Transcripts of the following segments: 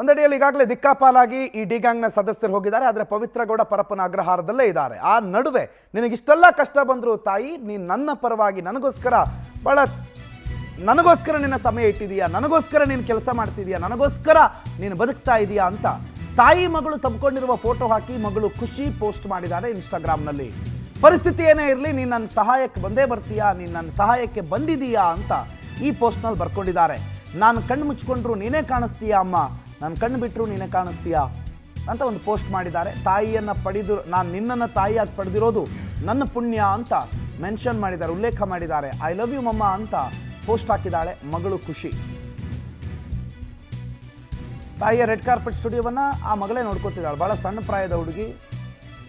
ಒಂದಡಿಯಲ್ಲಿ ಈಗಾಗಲೇ ದಿಕ್ಕಾಪಾಲಾಗಿ ಈ ಡಿ ಗ್ಯಾಂಗ್ನ ಸದಸ್ಯರು ಹೋಗಿದ್ದಾರೆ. ಆದರೆ ಪವಿತ್ರ ಗೌಡ ಪರಪ್ಪನ ಅಗ್ರಹಾರದಲ್ಲೇ ಇದ್ದಾರೆ. ಆ ನಡುವೆ ನಿನಗಿಷ್ಟೆಲ್ಲ ಕಷ್ಟ ಬಂದರೂ ತಾಯಿ, ನೀನು ನನ್ನ ಪರವಾಗಿ ನನಗೋಸ್ಕರ ನಿನ್ನ ಸಮಯ ಇಟ್ಟಿದೀಯಾ, ನನಗೋಸ್ಕರ ನೀನು ಕೆಲಸ ಮಾಡ್ತಿದೀಯಾ, ನನಗೋಸ್ಕರ ನೀನು ಬದುಕ್ತಾ ಇದೀಯಾ ಅಂತ ತಾಯಿ ಮಗಳು ತಬ್ಕೊಂಡಿರುವ ಫೋಟೋ ಹಾಕಿ ಮಗಳು ಖುಷಿ ಪೋಸ್ಟ್ ಮಾಡಿದ್ದಾರೆ ಇನ್ಸ್ಟಾಗ್ರಾಮ್ನಲ್ಲಿ. ಪರಿಸ್ಥಿತಿ ಏನೇ ಇರಲಿ, ನೀನು ನನ್ನ ಸಹಾಯಕ್ಕೆ ಬಂದೇ ಬರ್ತೀಯಾ, ನೀನು ನನ್ನ ಸಹಾಯಕ್ಕೆ ಬಂದಿದೀಯಾ ಅಂತ ಈ ಪೋಸ್ಟ್ನಲ್ಲಿ ಬರ್ಕೊಂಡಿದ್ದಾರೆ. ನಾನು ಕಣ್ಣು ಮುಚ್ಕೊಂಡ್ರು ನೀನೇ ಕಾಣಿಸ್ತೀಯಾ ಅಮ್ಮ, ನಾನು ಕಣ್ಣು ಬಿಟ್ಟರು ನೀನೇ ಕಾಣಿಸ್ತೀಯಾ ಅಂತ ಒಂದು ಪೋಸ್ಟ್ ಮಾಡಿದ್ದಾರೆ. ತಾಯಿಯನ್ನು ನಾನು ನಿನ್ನನ್ನು ತಾಯಿಯಾಗಿ ಪಡೆದಿರೋದು ನನ್ನ ಪುಣ್ಯ ಅಂತ ಮೆನ್ಷನ್ ಮಾಡಿದ್ದಾರೆ, ಉಲ್ಲೇಖ ಮಾಡಿದ್ದಾರೆ. ಐ ಲವ್ ಯು ಮಮ್ಮ ಅಂತ ಪೋಸ್ಟ್ ಹಾಕಿದ್ದಾಳೆ ಮಗಳು ಖುಷಿ. ತಾಯಿಯ ರೆಡ್ ಕಾರ್ಪೆಟ್ ಸ್ಟುಡಿಯೋವನ್ನು ಆ ಮಗಳೇ ನೋಡ್ಕೋತಿದ್ದಾಳೆ. ಭಾಳ ಸಣ್ಣ ಪ್ರಾಯದ ಹುಡುಗಿ,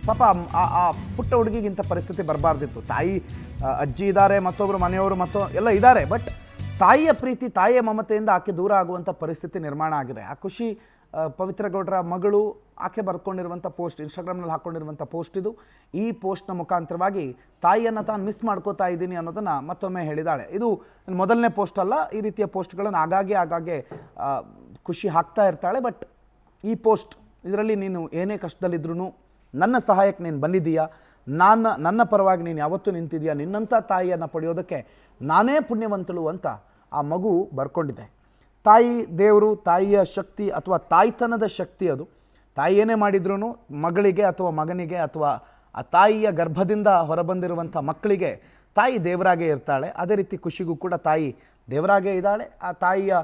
ಪಾಪ ಆ ಪುಟ್ಟ ಹುಡುಗಿಗಿಂತ ಪರಿಸ್ಥಿತಿ ಬರಬಾರ್ದಿತ್ತು. ತಾಯಿ ಅಜ್ಜಿ ಇದ್ದಾರೆ, ಮತ್ತೊಬ್ಬರು ಮನೆಯವರು ಎಲ್ಲ ಇದ್ದಾರೆ. ಬಟ್ ತಾಯಿಯ ಪ್ರೀತಿ, ತಾಯಿಯ ಮಮತೆಯಿಂದ ಆಕೆ ದೂರ ಆಗುವಂಥ ಪರಿಸ್ಥಿತಿ ನಿರ್ಮಾಣ ಆಗಿದೆ. ಆ ಖುಷಿ ಪವಿತ್ರ ಗೌಡರ ಮಗಳು ಆಕೆ ಬರ್ಕೊಂಡಿರುವಂಥ ಪೋಸ್ಟ್, ಇನ್ಸ್ಟಾಗ್ರಾಮ್ನಲ್ಲಿ ಹಾಕ್ಕೊಂಡಿರುವಂಥ ಪೋಸ್ಟ್ ಇದು. ಈ ಪೋಸ್ಟ್ನ ಮುಖಾಂತರವಾಗಿ ತಾಯಿಯನ್ನು ತಾನು ಮಿಸ್ ಮಾಡ್ಕೋತಾ ಇದ್ದೀನಿ ಅನ್ನೋದನ್ನು ಮತ್ತೊಮ್ಮೆ ಹೇಳಿದ್ದಾಳೆ. ಇದು ಮೊದಲನೇ ಪೋಸ್ಟ್ ಅಲ್ಲ, ಈ ರೀತಿಯ ಪೋಸ್ಟ್ಗಳನ್ನು ಆಗಾಗ್ಗೆ ಖುಷಿ ಹಾಕ್ತಾ ಇರ್ತಾಳೆ. ಬಟ್ ಈ ಪೋಸ್ಟ್, ಇದರಲ್ಲಿ ನೀನು ಏನೇ ಕಷ್ಟದಲ್ಲಿದ್ರೂ ನನ್ನ ಸಹಾಯಕ್ಕೆ ನೀನು ಬಂದಿದ್ದೀಯಾ, ನನ್ನ ಪರವಾಗಿ ನೀನು ಯಾವತ್ತೂ ನಿಂತಿದೆಯಾ, ನಿನ್ನಂಥ ತಾಯಿಯನ್ನು ಪಡೆಯೋದಕ್ಕೆ ನಾನೇ ಪುಣ್ಯವಂತಳು ಅಂತ ಆ ಮಗು ಬರ್ಕೊಂಡಿದೆ. ತಾಯಿ ದೇವರು, ತಾಯಿಯ ಶಕ್ತಿ ಅಥವಾ ತಾಯ್ತನದ ಶಕ್ತಿ ಅದು. ತಾಯಿ ಏನೇ ಮಾಡಿದ್ರೂ ಮಗಳಿಗೆ ಅಥವಾ ಮಗನಿಗೆ ಅಥವಾ ಆ ತಾಯಿಯ ಗರ್ಭದಿಂದ ಹೊರಬಂದಿರುವಂಥ ಮಕ್ಕಳಿಗೆ ತಾಯಿ ದೇವರಾಗೇ ಇರ್ತಾಳೆ. ಅದೇ ರೀತಿ ಖುಷಿಗೂ ಕೂಡ ತಾಯಿ ದೇವರಾಗೇ ಇದ್ದಾಳೆ. ಆ ತಾಯಿಯ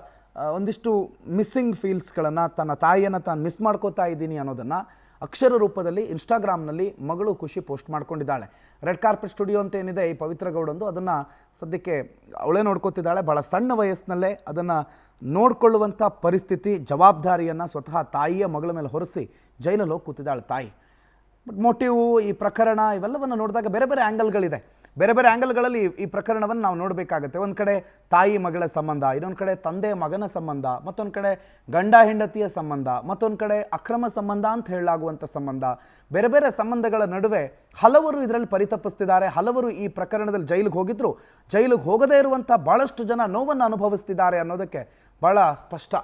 ಒಂದಿಷ್ಟು ಮಿಸ್ಸಿಂಗ್ ಫೀಲ್ಸ್ಗಳನ್ನು, ತನ್ನ ತಾಯಿಯನ್ನು ತಾನು ಮಿಸ್ ಮಾಡ್ಕೋತಾ ಇದ್ದೀನಿ ಅನ್ನೋದನ್ನು ಅಕ್ಷರ ರೂಪದಲ್ಲಿ ಇನ್ಸ್ಟಾಗ್ರಾಮ್ನಲ್ಲಿ ಮಗಳು ಖುಷಿ ಪೋಸ್ಟ್ ಮಾಡ್ಕೊಂಡಿದ್ದಾಳೆ. ರೆಡ್ ಕಾರ್ಪೆಟ್ ಸ್ಟುಡಿಯೋ ಅಂತ ಏನಿದೆ ಈ ಪವಿತ್ರ ಗೌಡಂದು, ಅದನ್ನು ಸದ್ಯಕ್ಕೆ ಅವಳೇ ನೋಡ್ಕೋತಿದ್ದಾಳೆ. ಭಾಳ ಸಣ್ಣ ವಯಸ್ಸಿನಲ್ಲೇ ಅದನ್ನು ನೋಡಿಕೊಳ್ಳುವಂಥ ಪರಿಸ್ಥಿತಿ, ಜವಾಬ್ದಾರಿಯನ್ನು ಸ್ವತಃ ತಾಯಿಯ ಮಗಳ ಮೇಲೆ ಹೊರಿಸಿ ಜೈಲಲ್ಲಿ ಹೋಗಿ ಕೂತಿದ್ದಾಳೆ ತಾಯಿ. ಬಟ್ ಮೋಟಿವು, ಈ ಪ್ರಕರಣ ಇವೆಲ್ಲವನ್ನು ನೋಡಿದಾಗ ಬೇರೆ ಬೇರೆ ಆ್ಯಂಗಲ್ಗಳಿದೆ. ಬೇರೆ ಬೇರೆ ಆ್ಯಂಗಲ್ಗಳಲ್ಲಿ ಈ ಪ್ರಕರಣವನ್ನು ನಾವು ನೋಡಬೇಕಾಗತ್ತೆ. ಒಂದು ಕಡೆ ತಾಯಿ ಮಗಳ ಸಂಬಂಧ, ಇನ್ನೊಂದು ಕಡೆ ತಂದೆ ಮಗನ ಸಂಬಂಧ, ಮತ್ತೊಂದು ಕಡೆ ಗಂಡ ಹೆಂಡತಿಯ ಸಂಬಂಧ, ಮತ್ತೊಂದು ಕಡೆ ಅಕ್ರಮ ಸಂಬಂಧ ಅಂತ ಹೇಳಲಾಗುವಂಥ ಸಂಬಂಧ. ಬೇರೆ ಬೇರೆ ಸಂಬಂಧಗಳ ನಡುವೆ ಹಲವರು ಇದರಲ್ಲಿ ಪರಿತಪಿಸ್ತಿದ್ದಾರೆ. ಹಲವರು ಈ ಪ್ರಕರಣದಲ್ಲಿ ಜೈಲಿಗೆ ಹೋಗಿದ್ರು, ಜೈಲಿಗೆ ಹೋಗದೇ ಇರುವಂಥ ಭಾಳಷ್ಟು ಜನ ನೋವನ್ನು ಅನುಭವಿಸ್ತಿದ್ದಾರೆ ಅನ್ನೋದಕ್ಕೆ ಭಾಳ ಸ್ಪಷ್ಟ.